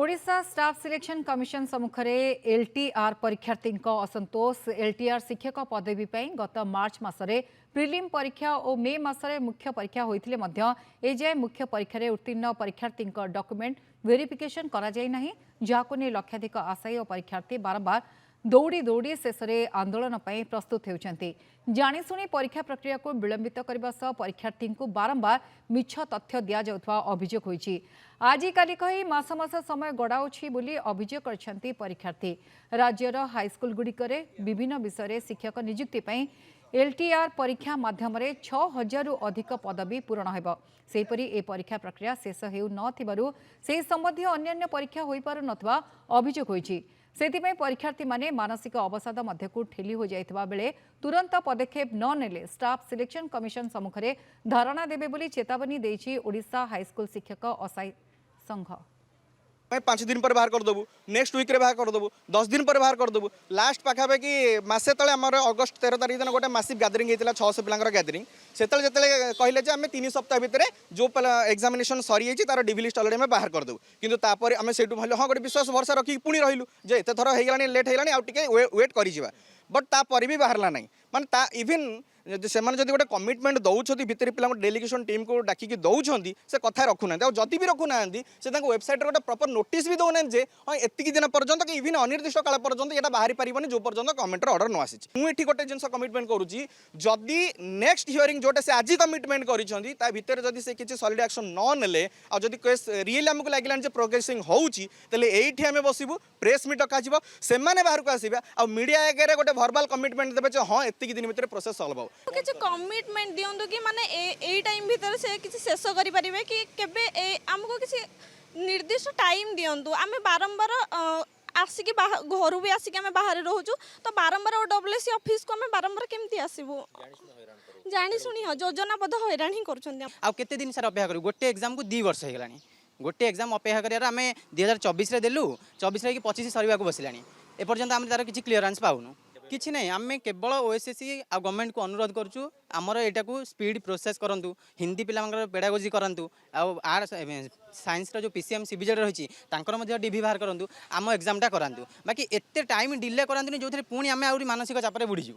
Odisha staff selection commission सम्मुखें LTR परीक्षार्थी असंतोष एलटीआर शिक्षक पदवी गत मार्च मसरे प्रिलिम परीक्षा और मे मसरे मुख्य परीक्षा होते एजाए मुख्य परीक्षा उत्तीर्ण परीक्षार्थी डॉक्यूमेंट वेरिफिकेशन करा जाय नाही, जाहाको ने लक्षाधिक आशायी और परीक्षार्थी बारंबार दौड़ी दौड़ी शेष आंदोलन पर प्रस्तुत होती जाणीशुणी परीक्षा प्रक्रिया को विलंबित करने सह परीक्षार्थी को बारंबार मिछ तथ्य दि जाउथवा अभियोग होईछि। आजिकाली कही मास मास समय गड़ाऊछि बोली अभियोग करछंती परीक्षार्थी। राज्यर हाईस्कूल गुड़िकरे विभिन्न विषय शिक्षक नियुक्ति पई एलटीआर परीक्षा माध्यम 6000 रु अधिक पदवी पूरण हेब। सेहीपरि ए परीक्षा प्रक्रिया शेष हेउ नथिबारु सेही संबंधी अन्यान्य परीक्षा होई पारु नथवा अभियोग होईछि। सेथिपई परीक्षार्थी माने मानसिक अवसाद मध्यकु ठेली हो जाइतबा बेले तुरंत पदक्षेप न नेले स्टाफ सिलेक्शन कमिशन सम्मुखें धारणा देबे बोली चेतावनी देछि ओडिशा हाईस्कूल शिक्षक असाई संघ। 5 दिन पर बाहर करदेबू, नेक्स्ट वीक रे बाहर करदेबू, 10 दिन पर बाहर करदेबू। लास्ट पाखापाखि मसे तले आम अगस्ट 13 तारीख दिन गोटे मासिव गैदरिंग होता 600 पिलांकर गैदरिंग से कहले जे आम 3 सप्ताह भितर जो एग्जामिनेशन सरी जाइए तार डिवी लिस्ट अलरेडी बाहर करदेबू। किंतु तापर आम से हाँ गोटे विश्वास भरसा रखी पुणी रही जे एत थर हो लेट होगा आउ टे वेट कर बट तापर भी बाहरला ना माने इवन से गोटे कमिटमेंट दौरान भितर पिला डेलीगेशन टीम को डाकिक दौरान से कथा रखुना जदि भी रखुना से वेबसाइट गोटे प्रॉपर नोटिस भी दौना जे हाँ एतिक दिन पर्यंत कि इवन अनिर्दिष्ट काल पर्यंत यहाँ बाहरी पारिबनी जो पर्यंत गवर्नमेंट ऑर्डर न आसी। मुझे गोटे जिन कमिटमेंट करुँची जदि नेक्स्ट हियरिंग जोटा से आज कमिटमेंट कर जदि से किसी सॉलिड एक्शन न नेले आदि केस रियली आमको लगे प्रोग्रेसिंग होउची ये आम बसबू प्रेस मीट डक से बाहर को आसवा आ मीडिया आगे गोटे भर्बाल कमिटमेंट देवे हाँ एतिक दिन भितर प्रोसेस सॉल्व हो किसी कमिटमेंट दिंतु कि माने ए टाइम भीतर से किसी शेष करें कि केबे आमको किसी निर्दिष्ट टाइम दिंतु आम बारंबार आसिक घर भी आसिक आम बाहर रोचु तो बारंबार डब्ल्यूएससी ऑफिस को आम बारंबार केमती आसबू जानी शुणी हाँ योजनाबद्ध हैरान ही करते दिन सार अपेक्षा करूँ गोटे एग्जाम को 2 वर्ष हो गोटे एग्जाम अपेक्षा कर आम 2024 देलु 24 कि 25 सर बसला एपर्यंत आम तार किसी क्लीयरेंस पाऊनु किसी नहीं आम केवल ओएसएससी आ गवर्नमेंट को अनुरोध करूँ आमर यहाँ को स्पीड प्रोसेस करूँ हिंदी पिला पेडागोजी करूँ आर्ट्स साइंस जो पीसीएम सीबीजेड रही डिभी बाहर करूँ आम एग्जामटा करातु बाकी एत टाइम डिले करातुनि जो पुणी आम आहरी मानसिक चापे बुड़ीजु।